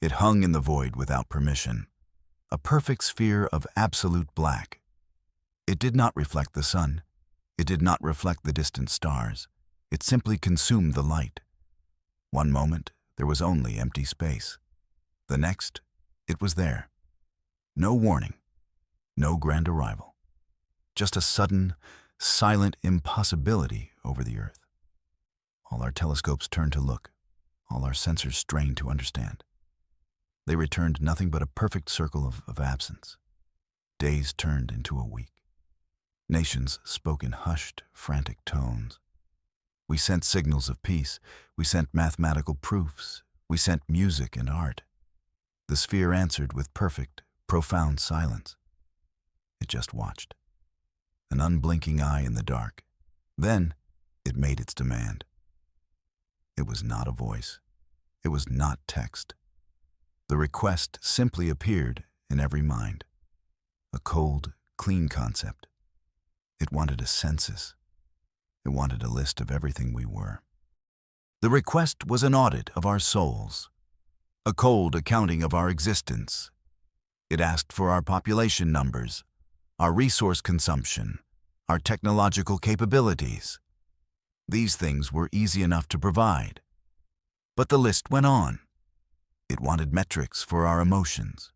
It hung in the void without permission, a perfect sphere of absolute black. It did not reflect the sun. It did not reflect the distant stars. It simply consumed the light. One moment, there was only empty space. The next, it was there. No warning, no grand arrival. Just a sudden, silent impossibility over the earth. All our telescopes turned to look, all our sensors strained to understand. They returned nothing but a perfect circle of absence. Days turned into a week. Nations spoke in hushed, frantic tones. We sent signals of peace. We sent mathematical proofs. We sent music and art. The sphere answered with perfect, profound silence. It just watched. An unblinking eye in the dark. Then, it made its demand. It was not a voice. It was not text. The request simply appeared in every mind. A cold, clean concept. It wanted a census. It wanted a list of everything we were. The request was an audit of our souls, a cold accounting of our existence. It asked for our population numbers, our resource consumption, our technological capabilities. These things were easy enough to provide. But the list went on. It wanted metrics for our emotions,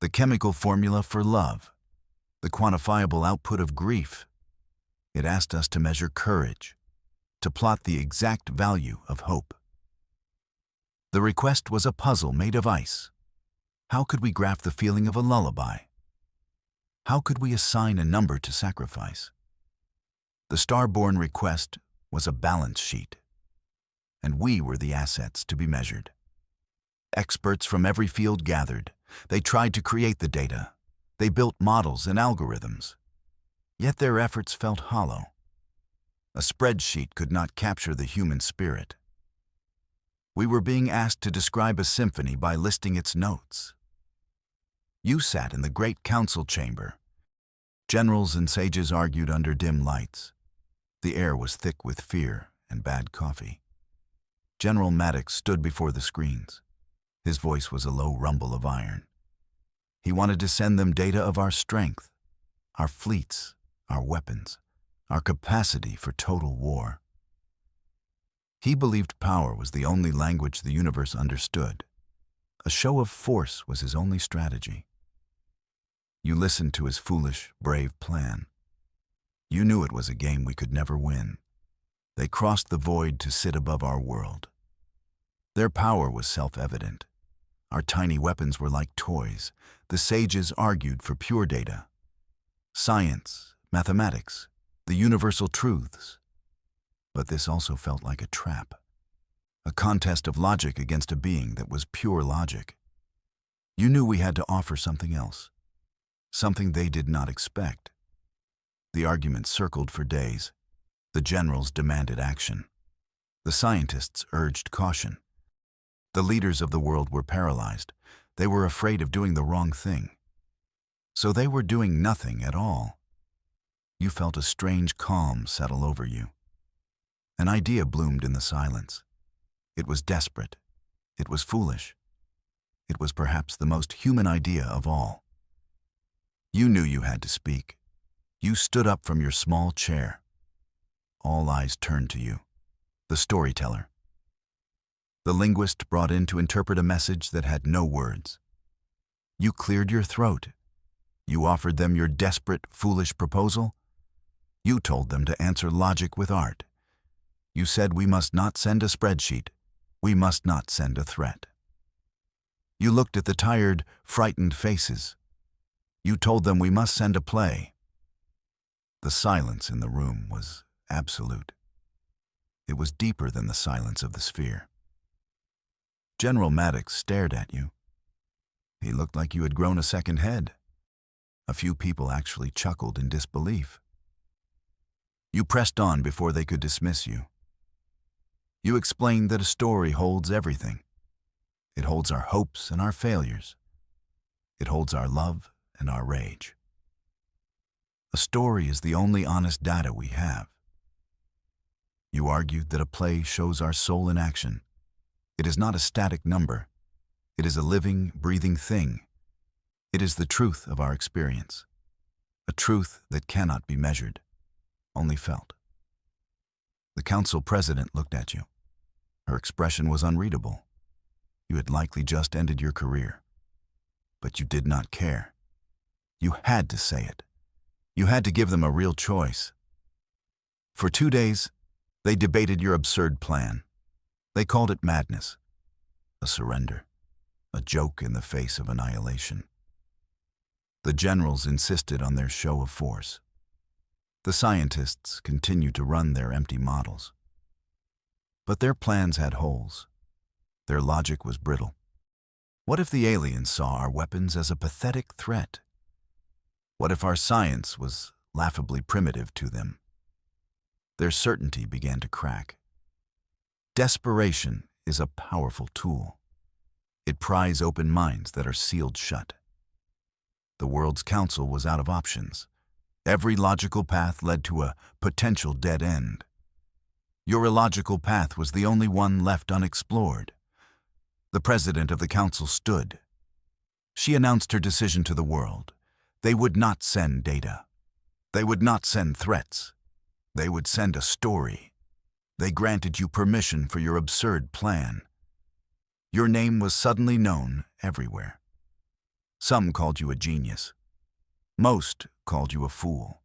the chemical formula for love, the quantifiable output of grief. It asked us to measure courage, to plot the exact value of hope. The request was a puzzle made of ice. How could we graph the feeling of a lullaby? How could we assign a number to sacrifice? The star-born request was a balance sheet, and we were the assets to be measured. Experts from every field gathered. They tried to create the data. They built models and algorithms. Yet their efforts felt hollow. A spreadsheet could not capture the human spirit. We were being asked to describe a symphony by listing its notes. You sat in the great council chamber. Generals and sages argued under dim lights. The air was thick with fear and bad coffee. General Maddox stood before the screens. His voice was a low rumble of iron. He wanted to send them data of our strength, our fleets, our weapons, our capacity for total war. He believed power was the only language the universe understood. A show of force was his only strategy. You listened to his foolish, brave plan. You knew it was a game we could never win. They crossed the void to sit above our world. Their power was self-evident. Our tiny weapons were like toys. The sages argued for pure data. Science, mathematics, the universal truths. But this also felt like a trap. A contest of logic against a being that was pure logic. You knew we had to offer something else. Something they did not expect. The argument circled for days. The generals demanded action. The scientists urged caution. The leaders of the world were paralyzed. They were afraid of doing the wrong thing. So they were doing nothing at all. You felt a strange calm settle over you. An idea bloomed in the silence. It was desperate. It was foolish. It was perhaps the most human idea of all. You knew you had to speak. You stood up from your small chair. All eyes turned to you, the storyteller. The linguist brought in to interpret a message that had no words. You cleared your throat. You offered them your desperate, foolish proposal. You told them to answer logic with art. You said we must not send a spreadsheet. We must not send a threat. You looked at the tired, frightened faces. You told them we must send a play. The silence in the room was absolute. It was deeper than the silence of the sphere. General Maddox stared at you. He looked like you had grown a second head. A few people actually chuckled in disbelief. You pressed on before they could dismiss you. You explained that a story holds everything. It holds our hopes and our failures. It holds our love and our rage. A story is the only honest data we have. You argued that a play shows our soul in action. It is not a static number. It is a living, breathing thing. It is the truth of our experience, a truth that cannot be measured, only felt. The council president looked at you. Her expression was unreadable. You had likely just ended your career. But you did not care. You had to say it. You had to give them a real choice. For 2 days, they debated your absurd plan. They called it madness, a surrender, a joke in the face of annihilation. The generals insisted on their show of force. The scientists continued to run their empty models. But their plans had holes. Their logic was brittle. What if the aliens saw our weapons as a pathetic threat? What if our science was laughably primitive to them? Their certainty began to crack. Desperation is a powerful tool. It pries open minds that are sealed shut. The world's council was out of options. Every logical path led to a potential dead end. Your illogical path was the only one left unexplored. The president of the council stood. She announced her decision to the world. They would not send data. They would not send threats. They would send a story. They granted you permission for your absurd plan. Your name was suddenly known everywhere. Some called you a genius. Most called you a fool.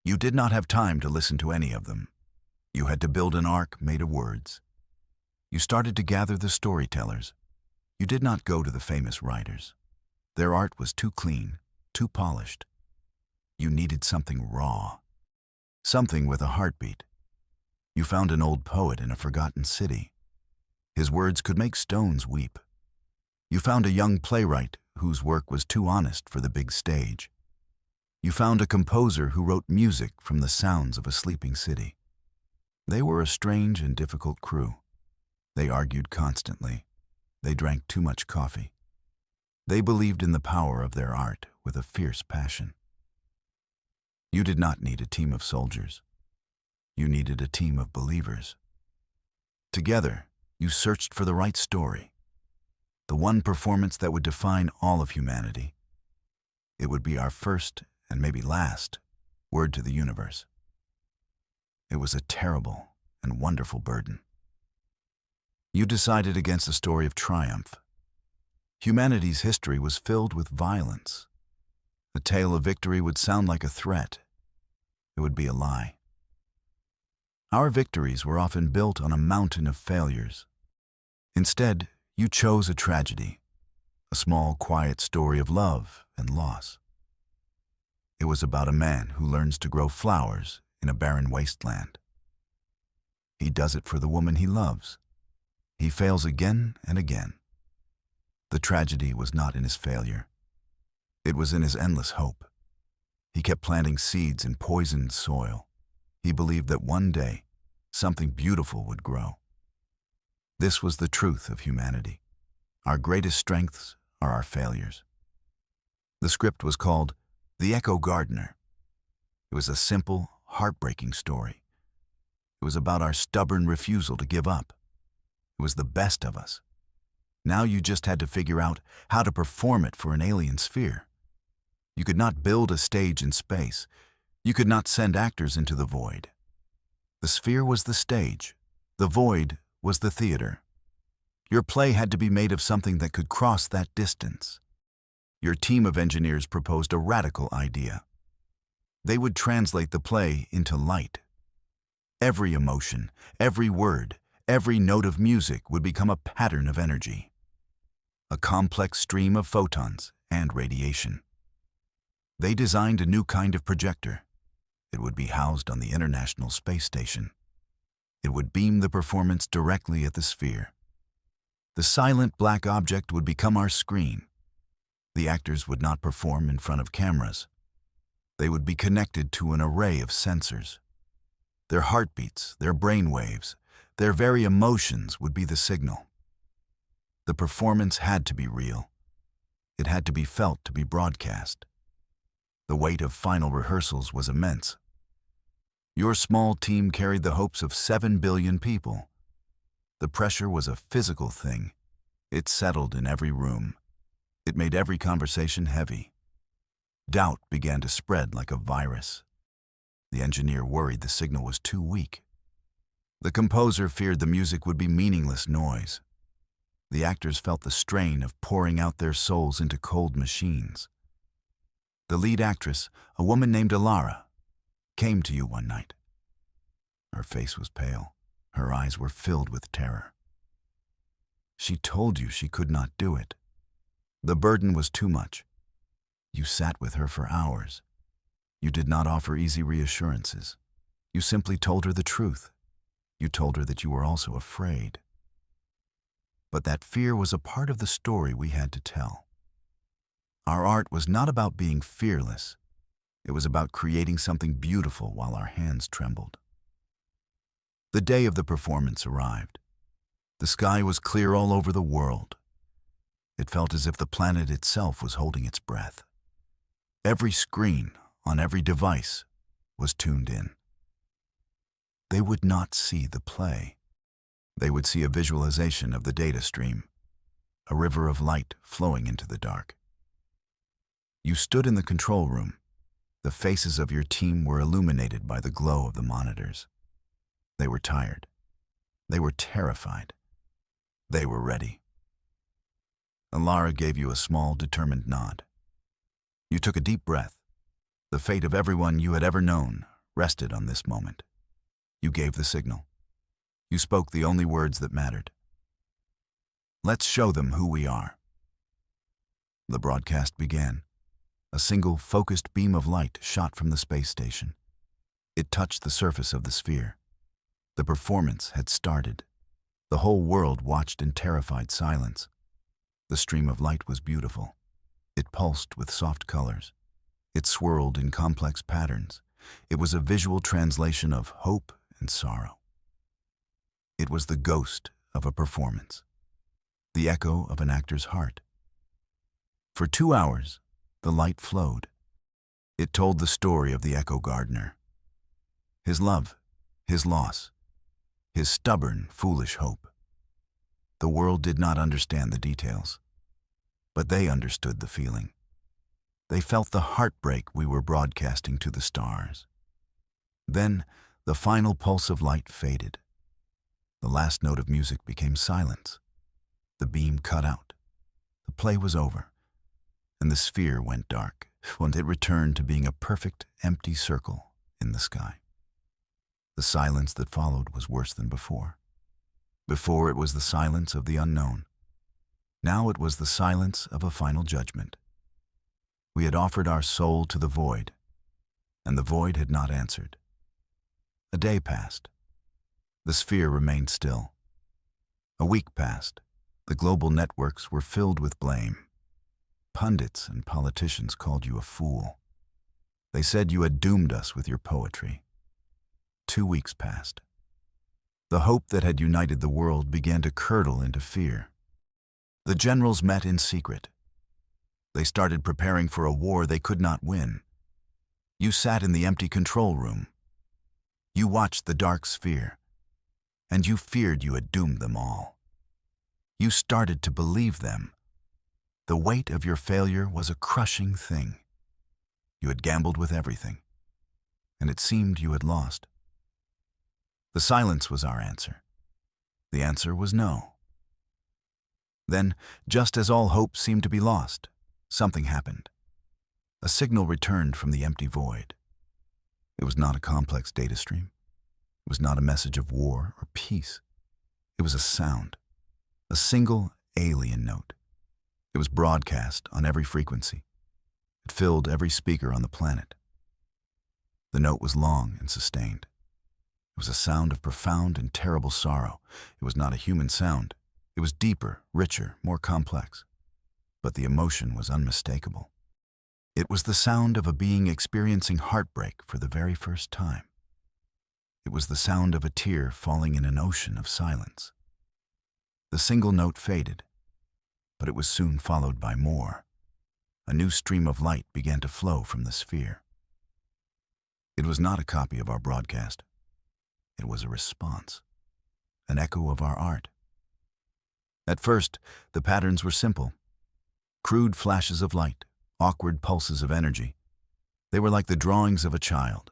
You did not have time to listen to any of them. You had to build an ark made of words. You started to gather the storytellers. You did not go to the famous writers. Their art was too clean, too polished. You needed something raw, something with a heartbeat. You found an old poet in a forgotten city. His words could make stones weep. You found a young playwright whose work was too honest for the big stage. You found a composer who wrote music from the sounds of a sleeping city. They were a strange and difficult crew. They argued constantly. They drank too much coffee. They believed in the power of their art with a fierce passion. You did not need a team of soldiers. You needed a team of believers. Together, you searched for the right story, the one performance that would define all of humanity. It would be our first, and maybe last, word to the universe. It was a terrible and wonderful burden. You decided against a story of triumph. Humanity's history was filled with violence. The tale of victory would sound like a threat. It would be a lie. Our victories were often built on a mountain of failures. Instead, you chose a tragedy, a small, quiet story of love and loss. It was about a man who learns to grow flowers in a barren wasteland. He does it for the woman he loves. He fails again and again. The tragedy was not in his failure. It was in his endless hope. He kept planting seeds in poisoned soil. He believed that one day, something beautiful would grow. This was the truth of humanity. Our greatest strengths are our failures. The script was called The Echo Gardener. It was a simple, heartbreaking story. It was about our stubborn refusal to give up. It was the best of us. Now you just had to figure out how to perform it for an alien sphere. You could not build a stage in space. You could not send actors into the void. The sphere was the stage. The void was the theater. Your play had to be made of something that could cross that distance. Your team of engineers proposed a radical idea. They would translate the play into light. Every emotion, every word, every note of music would become a pattern of energy, a complex stream of photons and radiation. They designed a new kind of projector. It would be housed on the International Space Station. It would beam the performance directly at the sphere. The silent black object would become our screen. The actors would not perform in front of cameras. They would be connected to an array of sensors. Their heartbeats, their brain waves, their very emotions would be the signal. The performance had to be real. It had to be felt to be broadcast. The weight of final rehearsals was immense. Your small team carried the hopes of 7 billion people. The pressure was a physical thing. It settled in every room. It made every conversation heavy. Doubt began to spread like a virus. The engineer worried the signal was too weak. The composer feared the music would be meaningless noise. The actors felt the strain of pouring out their souls into cold machines. The lead actress, a woman named Alara, came to you one night. Her face was pale. Her eyes were filled with terror. She told you she could not do it. The burden was too much. You sat with her for hours. You did not offer easy reassurances. You simply told her the truth. You told her that you were also afraid. But that fear was a part of the story we had to tell. Our art was not about being fearless. It was about creating something beautiful while our hands trembled. The day of the performance arrived. The sky was clear all over the world. It felt as if the planet itself was holding its breath. Every screen on every device was tuned in. They would not see the play. They would see a visualization of the data stream, a river of light flowing into the dark. You stood in the control room. The faces of your team were illuminated by the glow of the monitors. They were tired. They were terrified. They were ready. Alara gave you a small, determined nod. You took a deep breath. The fate of everyone you had ever known rested on this moment. You gave the signal. You spoke the only words that mattered. Let's show them who we are. The broadcast began. A single, focused beam of light shot from the space station. It touched the surface of the sphere. The performance had started. The whole world watched in terrified silence. The stream of light was beautiful. It pulsed with soft colors. It swirled in complex patterns. It was a visual translation of hope and sorrow. It was the ghost of a performance, the echo of an actor's heart. For 2 hours, the light flowed. It told the story of the Echo Gardener. His love, his loss, his stubborn, foolish hope. The world did not understand the details, but they understood the feeling. They felt the heartbreak we were broadcasting to the stars. Then, the final pulse of light faded. The last note of music became silence. The beam cut out. The play was over, and the sphere went dark, when it returned to being a perfect, empty circle in the sky. The silence that followed was worse than before. Before, it was the silence of the unknown. Now it was the silence of a final judgment. We had offered our soul to the void, and the void had not answered. A day passed. The sphere remained still. A week passed. The global networks were filled with blame. Pundits and politicians called you a fool. They said you had doomed us with your poetry. 2 weeks passed. The hope that had united the world began to curdle into fear. The generals met in secret. They started preparing for a war they could not win. You sat in the empty control room. You watched the dark sphere, and you feared you had doomed them all. You started to believe them. The weight of your failure was a crushing thing. You had gambled with everything, and it seemed you had lost. The silence was our answer. The answer was no. Then, just as all hope seemed to be lost, something happened. A signal returned from the empty void. It was not a complex data stream. It was not a message of war or peace. It was a sound, a single alien note. It was broadcast on every frequency. It filled every speaker on the planet. The note was long and sustained. It was a sound of profound and terrible sorrow. It was not a human sound. It was deeper, richer, more complex. But the emotion was unmistakable. It was the sound of a being experiencing heartbreak for the very first time. It was the sound of a tear falling in an ocean of silence. The single note faded, but it was soon followed by more. A new stream of light began to flow from the sphere. It was not a copy of our broadcast. It was a response, an echo of our art. At first, the patterns were simple. Crude flashes of light, awkward pulses of energy. They were like the drawings of a child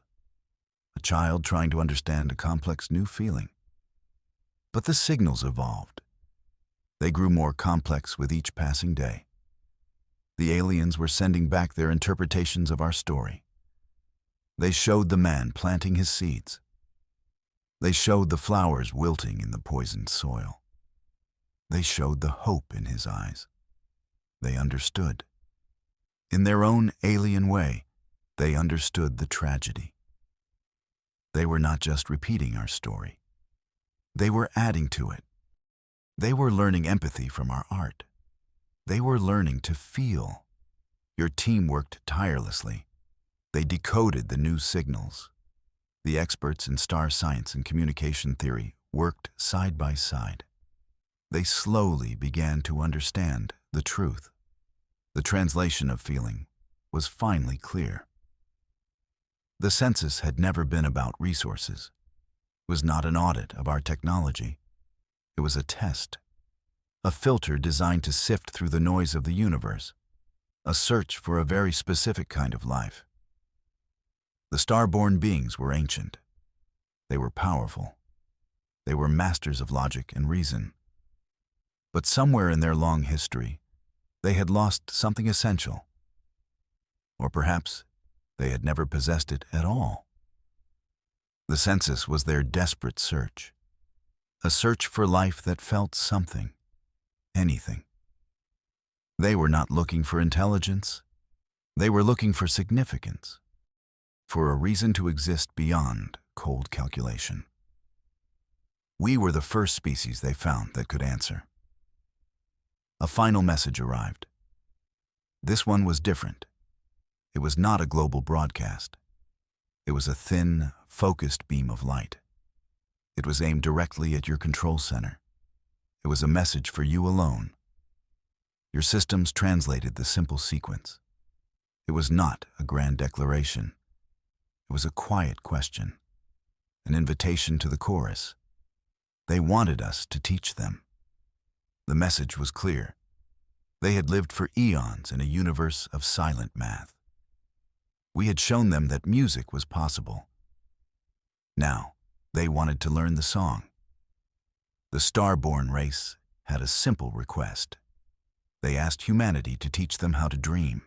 trying to understand a complex new feeling. But the signals evolved. They grew more complex with each passing day. The aliens were sending back their interpretations of our story. They showed the man planting his seeds. They showed the flowers wilting in the poisoned soil. They showed the hope in his eyes. They understood. In their own alien way, they understood the tragedy. They were not just repeating our story. They were adding to it. They were learning empathy from our art. They were learning to feel. Your team worked tirelessly. They decoded the new signals. The experts in star science and communication theory worked side by side. They slowly began to understand the truth. The translation of feeling was finally clear. The census had never been about resources. It was not an audit of our technology. It was a test, a filter designed to sift through the noise of the universe, a search for a very specific kind of life. The star-born beings were ancient. They were powerful. They were masters of logic and reason. But somewhere in their long history, they had lost something essential. Or perhaps they had never possessed it at all. The census was their desperate search, a search for life that felt something, anything. They were not looking for intelligence. They were looking for significance, for a reason to exist beyond cold calculation. We were the first species they found that could answer. A final message arrived. This one was different. It was not a global broadcast. It was a thin, focused beam of light. It was aimed directly at your control center. It was a message for you alone. Your systems translated the simple sequence. It was not a grand declaration. It was a quiet question, an invitation to the chorus. They wanted us to teach them. The message was clear. They had lived for eons in a universe of silent math. We had shown them that music was possible. Now, they wanted to learn the song. The star-born race had a simple request. They asked humanity to teach them how to dream.